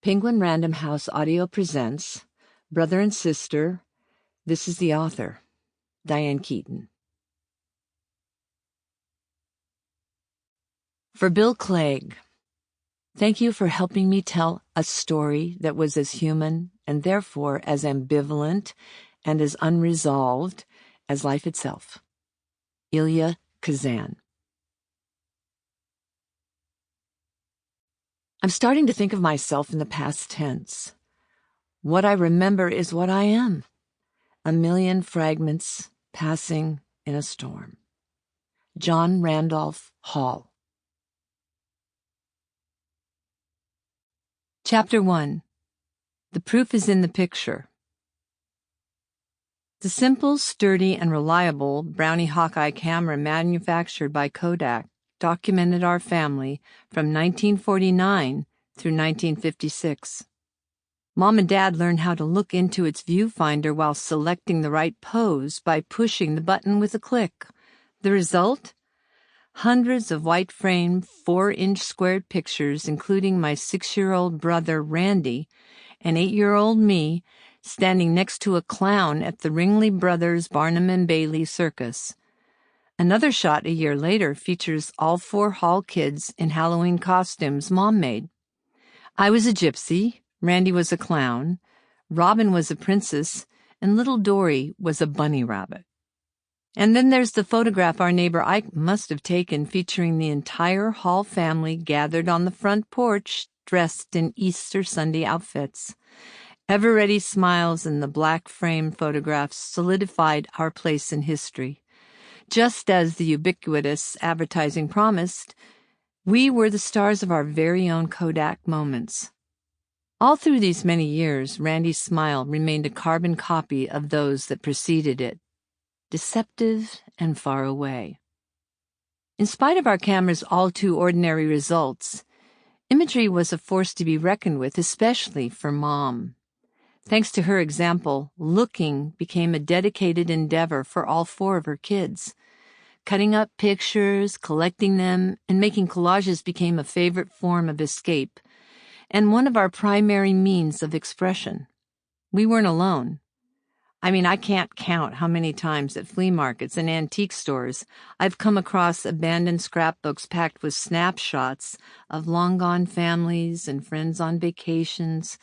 Penguin Random House Audio presents Brother and Sister. This is the author, Diane Keaton. For Bill Clegg, thank you for helping me tell a story that was as human and therefore as ambivalent and as unresolved as life itself. Ilya Kazan. I'm starting to think of myself in the past tense. What I remember is what I am. A million fragments passing in a storm. John Randolph Hall. Chapter 1. The proof is in the picture. The simple, sturdy, and reliable Brownie Hawkeye camera manufactured by Kodak documented our family from 1949 through 1956. Mom and Dad learned how to look into its viewfinder while selecting the right pose by pushing the button with a click. The result? Hundreds of white-frame, 4-inch squared pictures, including my 6-year-old brother Randy and 8-year-old me standing next to a clown at the Ringley Brothers Barnum and Bailey Circus. Another shot a year later features all 4 Hall kids in Halloween costumes Mom made. I was a gypsy, Randy was a clown, Robin was a princess, and little Dory was a bunny rabbit. And then there's the photograph our neighbor Ike must have taken featuring the entire Hall family gathered on the front porch dressed in Easter Sunday outfits. Ever-ready smiles in the black frame photographs solidified our place in history. Just as the ubiquitous advertising promised, we were the stars of our very own Kodak moments. All through these many years, Randy's smile remained a carbon copy of those that preceded it, deceptive and far away. In spite of our camera's all-too-ordinary results, imagery was a force to be reckoned with, especially for Mom. Thanks to her example, looking became a dedicated endeavor for all 4 of her kids. Cutting up pictures, collecting them, and making collages became a favorite form of escape, and one of our primary means of expression. We weren't alone. I can't count how many times at flea markets and antique stores I've come across abandoned scrapbooks packed with snapshots of long-gone families and friends on vacations,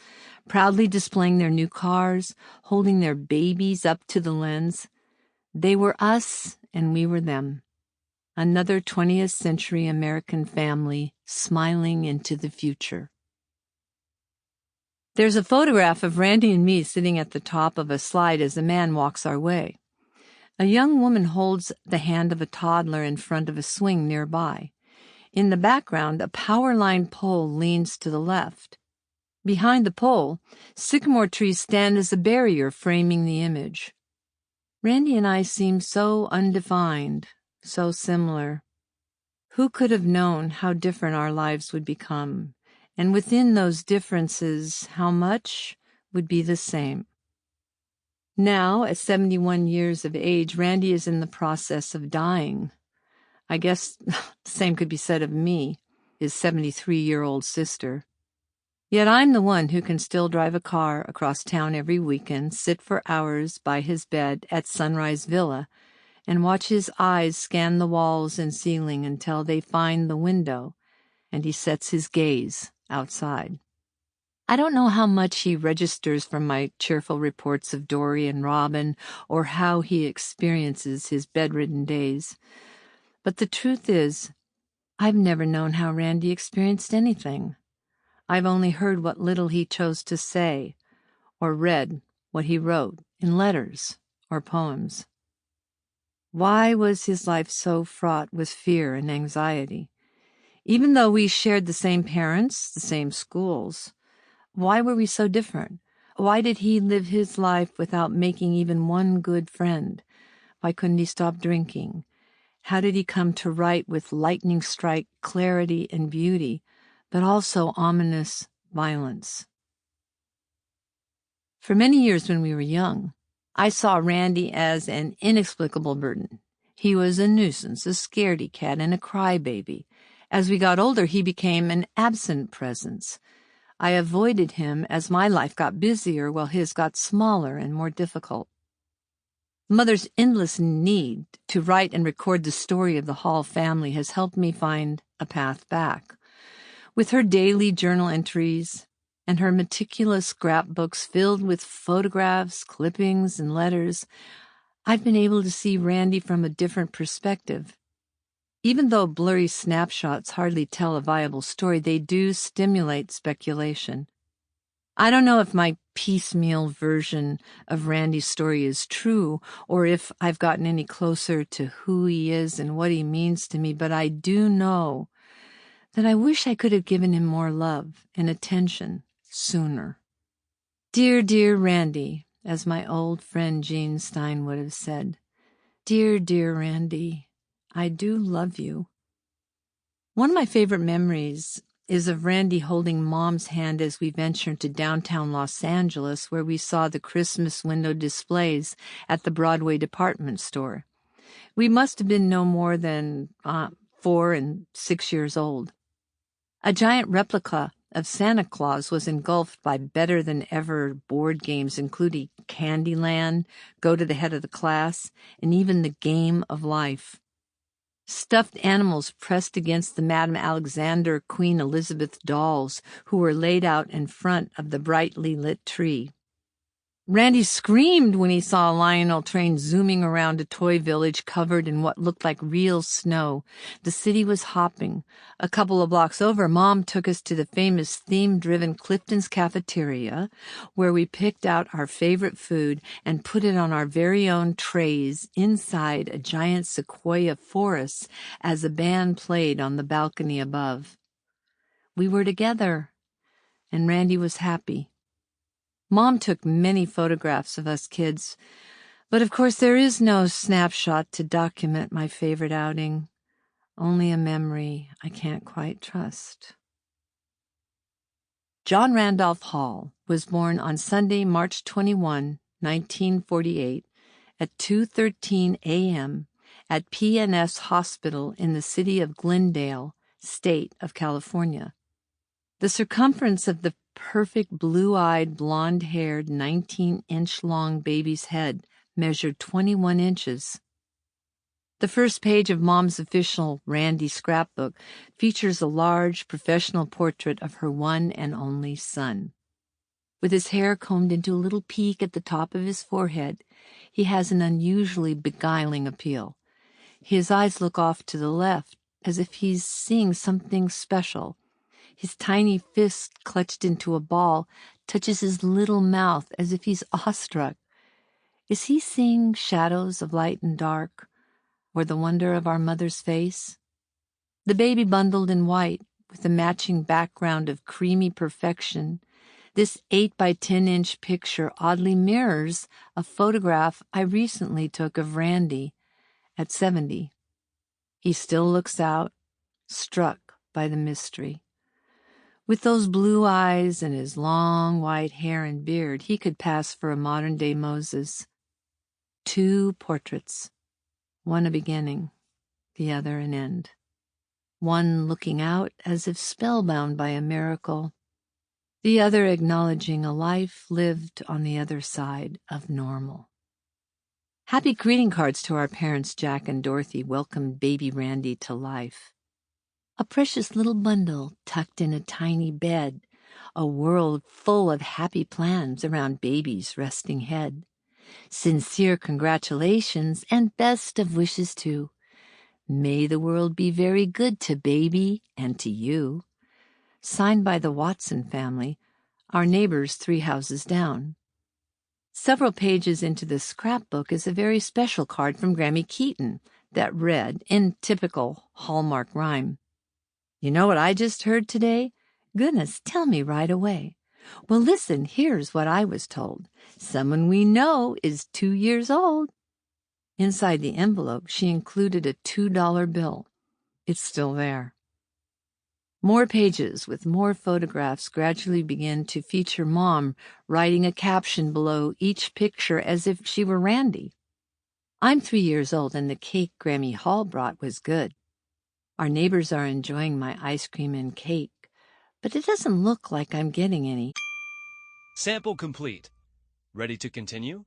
proudly displaying their new cars, holding their babies up to the lens. They were us, and we were them. Another 20th century American family smiling into the future. There's a photograph of Randy and me sitting at the top of a slide as a man walks our way. A young woman holds the hand of a toddler in front of a swing nearby. In the background, a power line pole leans to the left. Behind the pole, sycamore trees stand as a barrier framing the image. Randy and I seem so undefined, so similar. Who could have known how different our lives would become? And within those differences, how much would be the same? Now, at 71 years of age, Randy is in the process of dying. I guess the same could be said of me, his 73-year-old sister. Yet I'm the one who can still drive a car across town every weekend, sit for hours by his bed at Sunrise Villa, and watch his eyes scan the walls and ceiling until they find the window, and he sets his gaze outside. I don't know how much he registers from my cheerful reports of Dory and Robin, or how he experiences his bedridden days. But the truth is, I've never known how Randy experienced anything. I've only heard what little he chose to say, or read what he wrote in letters or poems. Why was his life so fraught with fear and anxiety? Even though we shared the same parents, the same schools, why were we so different? Why did he live his life without making even one good friend? Why couldn't he stop drinking? How did he come to write with lightning strike clarity and beauty, but also ominous violence? For many years when we were young, I saw Randy as an inexplicable burden. He was a nuisance, a scaredy cat, and a crybaby. As we got older, he became an absent presence, I avoided him as my life got busier while his got smaller and more difficult. Mother's endless need to write and record the story of the Hall family has helped me find a path back. With her daily journal entries and her meticulous scrapbooks filled with photographs, clippings, and letters, I've been able to see Randy from a different perspective. Even though blurry snapshots hardly tell a viable story, they do stimulate speculation. I don't know if my piecemeal version of Randy's story is true or if I've gotten any closer to who he is and what he means to me, but I do know that I wish I could have given him more love and attention sooner. Dear, dear Randy, as my old friend Jean Stein would have said, dear, dear Randy, I do love you. One of my favorite memories is of Randy holding Mom's hand as we ventured to downtown Los Angeles, where we saw the Christmas window displays at the Broadway department store. We must have been no more than 4 and 6 years old. A giant replica of Santa Claus was engulfed by better-than-ever board games, including Candyland, Go to the Head of the Class, and even the Game of Life. Stuffed animals pressed against the Madame Alexander Queen Elizabeth dolls who were laid out in front of the brightly lit tree. Randy screamed when he saw a Lionel train zooming around a toy village covered in what looked like real snow. The city was hopping. A couple of blocks over, Mom took us to the famous theme-driven Clifton's Cafeteria, where we picked out our favorite food and put it on our very own trays inside a giant sequoia forest as a band played on the balcony above. We were together, and Randy was happy. Mom took many photographs of us kids, but of course there is no snapshot to document my favorite outing, only a memory I can't quite trust. John Randolph Hall was born on Sunday, March 21, 1948, at 2:13 a.m. at PNS Hospital in the city of Glendale, state of California. The circumference of the perfect blue-eyed, blonde-haired, 19-inch-long baby's head measured 21 inches. The first page of Mom's official Randy scrapbook features a large professional portrait of her one and only son. With his hair combed into a little peak at the top of his forehead, he has an unusually beguiling appeal. His eyes look off to the left, as if he's seeing something special. His tiny fist, clutched into a ball, touches his little mouth as if he's awestruck. Is he seeing shadows of light and dark, or the wonder of our mother's face? The baby bundled in white, with a matching background of creamy perfection, this 8-by-10-inch picture oddly mirrors a photograph I recently took of Randy at 70. He still looks out, struck by the mystery. With those blue eyes and his long white hair and beard, he could pass for a modern-day Moses. 2 portraits, one a beginning, the other an end. One looking out as if spellbound by a miracle, the other acknowledging a life lived on the other side of normal. Happy greeting cards to our parents Jack and Dorothy welcomed baby Randy to life. A precious little bundle tucked in a tiny bed, a world full of happy plans around baby's resting head. Sincere congratulations and best of wishes too. May the world be very good to baby and to you. Signed by the Watson family, our neighbors 3 houses down. Several pages into the scrapbook is a very special card from Diane Keaton that read, in typical Hallmark rhyme, "You know what I just heard today? Goodness, tell me right away." Well, listen, here's what I was told. Someone we know is 2 years old. Inside the envelope, she included a $2 bill. It's still there. More pages with more photographs gradually begin to feature Mom writing a caption below each picture as if she were Randy. I'm 3 years old, and the cake Grammy Hall brought was good. Our neighbors are enjoying my ice cream and cake, but it doesn't look like I'm getting any. Sample complete. Ready to continue?